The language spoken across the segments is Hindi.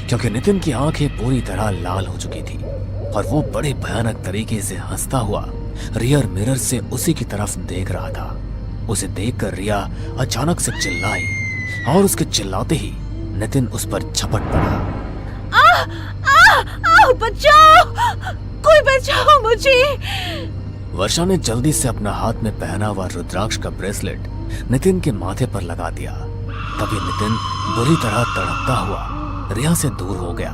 क्योंकि नितिन की आंखें पूरी तरह लाल हो चुकी थी और वो बड़े भयानक तरीके से हंसता हुआ रियर मिरर से उसी की तरफ देख रहा था। उसे देखकर रिया अचानक से चिल्लाई और उसके चिल्लाते ही नितिन उस पर झपट पड़ा। बचाओ, कोई बचाओ मुझे। वर्षा ने जल्दी से अपना हाथ में पहना हुआ रुद्राक्ष का ब्रेसलेट नितिन के माथे पर लगा दिया। तभी नितिन बुरी तरह तड़पता हुआ रिया से दूर हो गया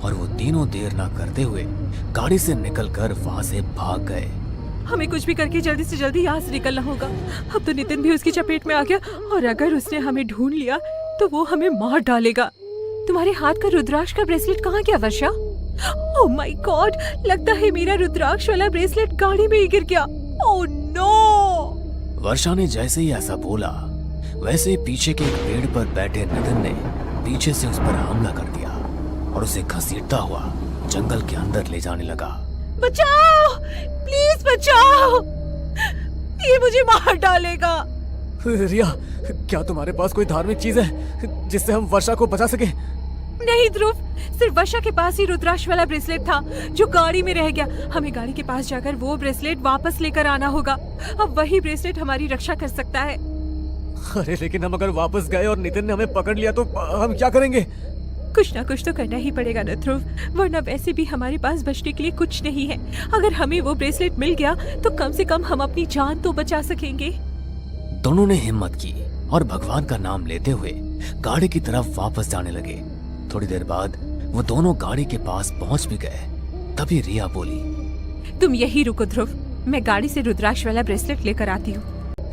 और वो तीनों देर ना करते हुए गाड़ी से निकलकर वहां से भाग गए। हमें कुछ भी करके जल्दी से जल्दी यहाँ से निकलना होगा। अब तो नितिन भी उसकी चपेट में आ गया और अगर उसने हमें ढूंढ लिया तो वो हमें मार डालेगा। तुम्हारे हाथ का रुद्राक्ष का ब्रेसलेट कहाँ गया वर्षा? ओह माय गॉड, लगता है मेरा रुद्राक्ष वाला ब्रेसलेट गाड़ी में ही गिर गया। Oh no. वर्षा ने जैसे ही ऐसा बोला वैसे ही पीछे के एक पेड़ पर बैठे नितिन ने पीछे से उस पर हमला कर दिया और उसे घसीटता हुआ जंगल के अंदर ले जाने लगा। बचाओ, प्लीज बचाओ, ये मुझे मार डालेगा। रिया, क्या तुम्हारे पास कोई धार्मिक चीज है जिससे हम वर्षा को बचा सके? नहीं ध्रुव, सिर्फ वर्षा के पास ही रुद्राक्ष वाला ब्रेसलेट था जो गाड़ी में रह गया। हमें गाड़ी के पास जाकर वो ब्रेसलेट वापस लेकर आना होगा। अब वही ब्रेसलेट हमारी रक्षा कर सकता है। अरे लेकिन हम अगर वापस गए और नितिन ने हमें पकड़ लिया तो हम क्या करेंगे? कुछ ना कुछ तो करना ही पड़ेगा न ध्रुव, वरना वैसे भी हमारे पास बचने के लिए कुछ नहीं है। अगर हमें वो ब्रेसलेट मिल गया तो कम से कम हम अपनी जान तो बचा सकेंगे। दोनों ने हिम्मत की और भगवान का नाम लेते हुए गाड़ी की तरफ वापस जाने लगे। थोड़ी देर बाद वो दोनों गाड़ी के पास पहुंच भी गए। तभी रिया बोली, तुम यही रुको ध्रुव, मैं गाड़ी से रुद्राक्ष वाला ब्रेसलेट लेकर आती हूँ।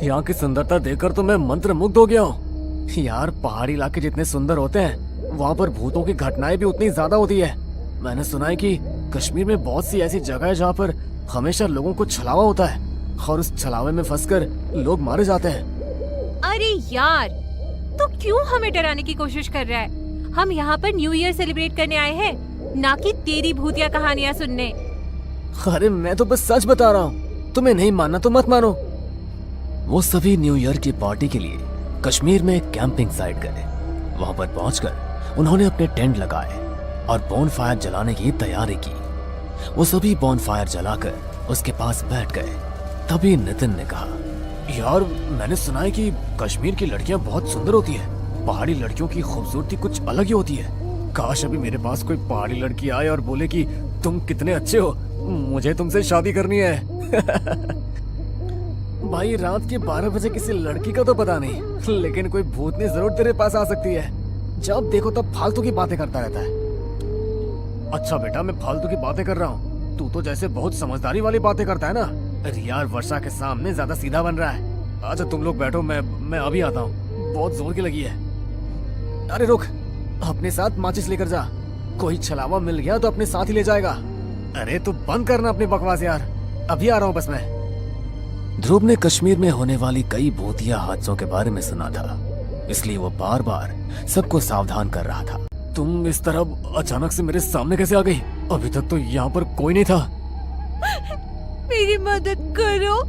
यहाँ की सुंदरता देखकर तो मैं मंत्रमुग्ध हो गया हूँ। यार, पहाड़ी इलाके जितने सुंदर होते हैं वहाँ पर भूतों की घटनाएं भी उतनी ज्यादा होती है। मैंने सुना है कि कश्मीर में बहुत सी ऐसी जगह है जहाँ पर हमेशा लोगों को छलावा होता है और उस छलावे में फंसकर लोग मारे जाते हैं। अरे यार, तो क्यों हमें डराने की कोशिश कर रहा है? हम यहाँ पर न्यू ईयर सेलिब्रेट करने आए हैं, ना कि तेरी भूतिया कहानियाँ सुनने। अरे मैं तो बस सच बता रहा हूँ, तुम्हें नहीं मानना तो मत मानो। वो सभी न्यू ईयर की पार्टी के लिए कश्मीर में एक कैंपिंग साइट गए। वहां पर पहुंचकर उन्होंने अपने टेंट लगाए और बोनफायर जलाने की तैयारी की। वो सभी बोनफायर जलाकर उसके पास बैठ गए। तभी नितिन ने कहा, यार मैंने सुना है कि कश्मीर की लड़कियां बहुत सुंदर होती है। पहाड़ी लड़कियों की खूबसूरती कुछ अलग ही होती है। काश अभी मेरे पास कोई पहाड़ी लड़की आए और बोले कि तुम कितने अच्छे हो, मुझे तुमसे शादी करनी है। भाई, रात के 12 बजे किसी लड़की का तो पता नहीं, लेकिन कोई भूतनी जरूर तेरे पास आ सकती है। जब देखो तब फालतू की बातें करता रहता है। अच्छा बेटा, मैं फालतू की बातें कर रहा हूँ, तू तो जैसे बहुत समझदारी वाली बातें करता है ना। अरे यार, वर्षा के सामने ज्यादा सीधा बन रहा है। अच्छा तुम लोग बैठो, मैं अभी आता हूँ, बहुत जोर की लगी है। अरे रुक, अपने साथ माचिस लेकर जा, कोई छलावा मिल गया तो अपने साथ ही ले जाएगा। अरे तू बंद करना अपनी बकवास यार, अभी आ रहा हूँ बस मैं। ध्रुव ने कश्मीर में होने वाली कई भूतिया हादसों के बारे में सुना था, इसलिए वो बार बार सबको सावधान कर रहा था। तुम इस तरह अचानक से मेरे सामने कैसे आ गई? अभी तक तो यहाँ पर कोई नहीं था। मेरी मदद करो।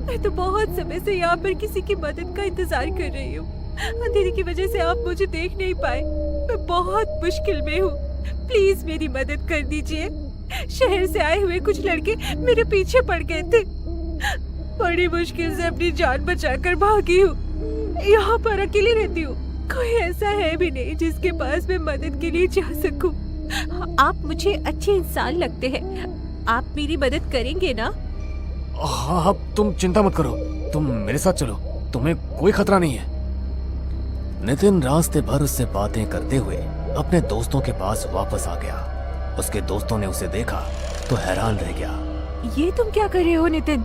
मैं तो बहुत समय से यहाँ पर किसी की मदद का इंतजार कर रही हूँ। अंधेरे की वजह से आप मुझे देख नहीं पाए। मैं बहुत मुश्किल में हूँ, प्लीज मेरी मदद कर दीजिए। शहर से आए हुए कुछ लड़के मेरे पीछे पड़ गए थे, बड़ी मुश्किल से अपनी जान बचाकर भागी हूँ। यहाँ पर अकेली रहती हूँ, कोई ऐसा है भी नहीं जिसके पास मैं मदद के लिए जा सकूं। आप मुझे अच्छे इंसान लगते हैं, आप मेरी मदद करेंगे ना? हाँ, तुम चिंता मत करो, तुम मेरे साथ चलो, तुम्हें कोई खतरा नहीं है। नितिन रास्ते भर उससे बातें करते हुए अपने दोस्तों के पास वापस आ गया। उसके दोस्तों ने उसे देखा तो हैरान रह गया। ये तुम क्या कर रहे हो नितिन?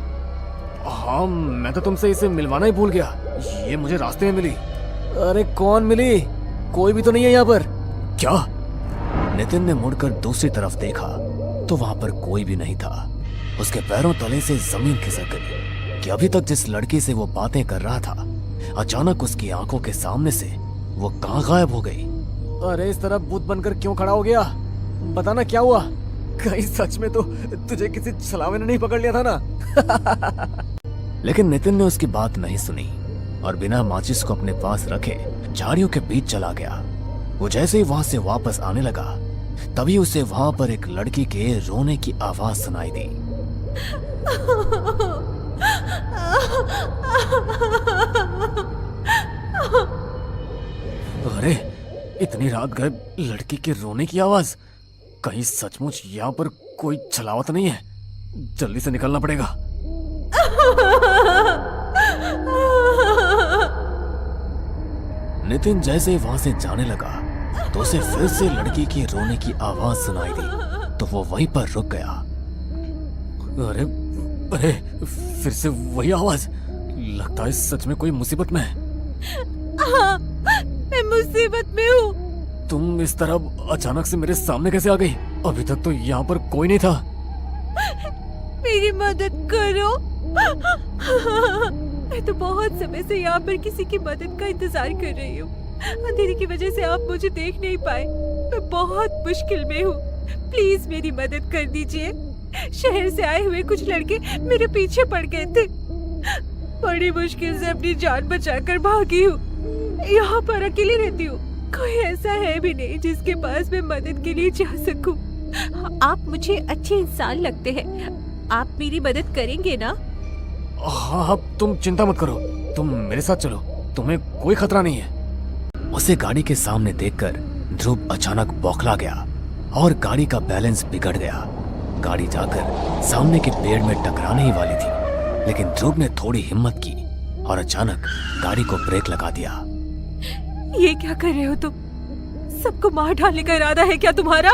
हाँ, मैं तो तुमसे इसे मिलवाना ही भूल गया, ये मुझे रास्ते में मिली। अरे कौन मिली? कोई भी तो नहीं है यहाँ पर। क्या? नितिन ने मुड़कर दूसरी तरफ देखा तो वहां पर कोई भी नहीं था। उसके पैरों तले से जमीन खिसक गई कि अभी तक जिस लड़की से वो बातें कर रहा था अचानक उसकी आंखों के सामने से वो कहाँ गायब हो गई। अरे इस तरह भूत बनकर क्यों खड़ा हो गया? बताना क्या हुआ? कहीं सच में तो तुझे किसी छलावे ने नहीं पकड़ लिया था ना? लेकिन नितिन ने उसकी बात नहीं सुनी और बिना माचिस को अपने पास रखे झाड़ियों के बीच चला गया। वो जैसे ही वहां से वापस आने लगा तभी उसे वहां पर एक लड़की के रोने की आवाज सुनाई दी। अरे इतनी रात गए लड़की के रोने की आवाज। कहीं सचमुच यहाँ पर कोई छलावा तो नहीं है? जल्दी से निकलना पड़ेगा। नितिन जैसे ही वहां से जाने लगा तो उसे फिर से लड़की की रोने की आवाज सुनाई दी तो वो वहीं पर रुक गया। अरे अरे फिर से वही आवाज। लगता है सच में कोई मुसीबत में है। हाँ, मैं मुसीबत में हूँ। तुम इस तरह अचानक से मेरे सामने कैसे आ गई? अभी तक तो यहाँ पर कोई नहीं था। मेरी मदद करो। मैं तो बहुत समय से यहाँ पर किसी की मदद का इंतजार कर रही हूँ। अंधेरे की वजह से आप मुझे देख नहीं पाए। मैं बहुत मुश्किल में हूँ। प्लीज मेरी मदद कर दीजिए। शहर से आए हुए कुछ लड़के मेरे पीछे पड़ गए थे। बड़ी मुश्किल से अपनी जान बचाकर भागी हूँ। यहाँ पर अकेली रहती हूँ। कोई ऐसा है भी नहीं जिसके पास मैं मदद के लिए जा सकूं। आप मुझे अच्छे इंसान लगते हैं। आप मेरी मदद करेंगे ना? हाँ हाँ, तुम चिंता मत करो। तुम मेरे साथ चलो, तुम्हें कोई खतरा नहीं है। उसे गाड़ी के सामने देखकर ध्रुव अचानक बौखला गया और गाड़ी का बैलेंस बिगड़ गया। गाड़ी जाकर सामने के पेड़ में टकराने ही वाली थी, लेकिन ध्रुव ने थोड़ी हिम्मत की और अचानक गाड़ी को ब्रेक लगा दिया। ये क्या कर रहे हो तुम? सबको मार डालने का इरादा है क्या तुम्हारा?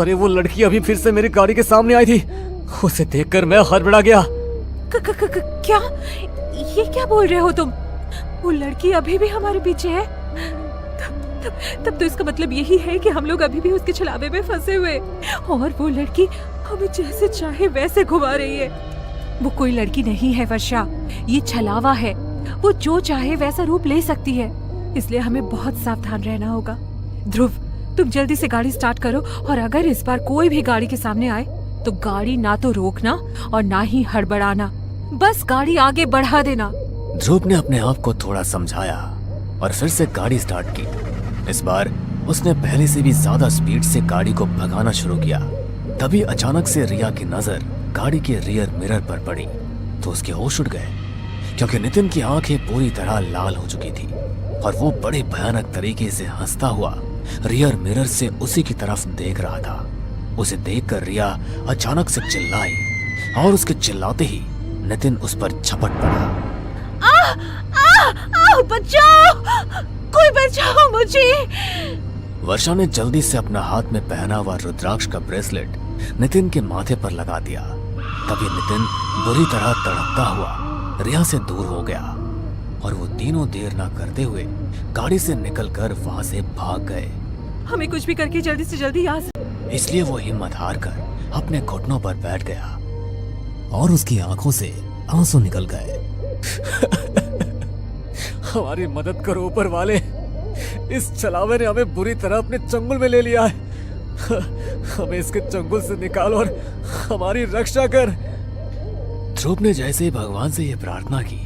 अरे वो लड़की अभी फिर से मेरी गाड़ी के सामने आई थी। उसे देखकर मैं हड़बड़ा गया। क्या? ये क्या बोल रहे हो तुम? वो लड़की अभी भी हमारे पीछे है? तब तो इसका मतलब यही है कि हम लोग अभी भी उसके छलावे में फंसे हुए और वो लड़की हमें जैसे चाहे वैसे घुमा रही है। वो कोई लड़की नहीं है वर्षा, ये छलावा है। वो जो चाहे वैसा रूप ले सकती है, इसलिए हमें बहुत सावधान रहना होगा। ध्रुव, तुम जल्दी से गाड़ी स्टार्ट करो और अगर इस बार कोई भी गाड़ी के सामने आए तो गाड़ी ना तो रोकना और ना ही हड़बड़ाना, बस गाड़ी आगे बढ़ा देना। ध्रुव ने अपने आप को थोड़ा समझाया और फिर से गाड़ी स्टार्ट की। इस बार उसने पहले से भी ज्यादा स्पीड से गाड़ी को भगाना शुरू किया। तभी अचानक से रिया की नजर गाड़ी के रियर मिरर पर पड़ी तो उसके होश उड़ गए, क्योंकि नितिन की आंखें पूरी तरह लाल हो चुकी थी और वो बड़े भयानक तरीके से हंसता हुआ रियर मिरर से उसी की तरफ देख रहा था। उसे देखकर रिया अचानक से चिल्लाई और उसके चिल्लाते ही नितिन उस पर झपट पड़ा। बचाओ! कोई बचाओ मुझे! वर्षा ने जल्दी से अपना हाथ में पहना हुआ रुद्राक्ष का ब्रेसलेट नितिन के माथे पर लगा दिया। तभी नितिन बुरी तरह तड़पता हुआ रिया से दूर हो गया और वो तीनों देर ना करते हुए गाड़ी से निकलकर वहां से भाग गए। हमें कुछ भी करके जल्दी से जल्दी यहाँ से। इसलिए वो हिम्मत हार कर अपने घुटनों पर बैठ गया और उसकी आंखों से आंसू निकल गए। हमारी मदद करो ऊपर वाले। इस छलावे ने हमें बुरी तरह अपने चंगुल में ले लिया है। हमें इसके चंगुल से निकाल और हमारी रक्षा कर। ध्रुव ने जैसे ही भगवान से यह प्रार्थना की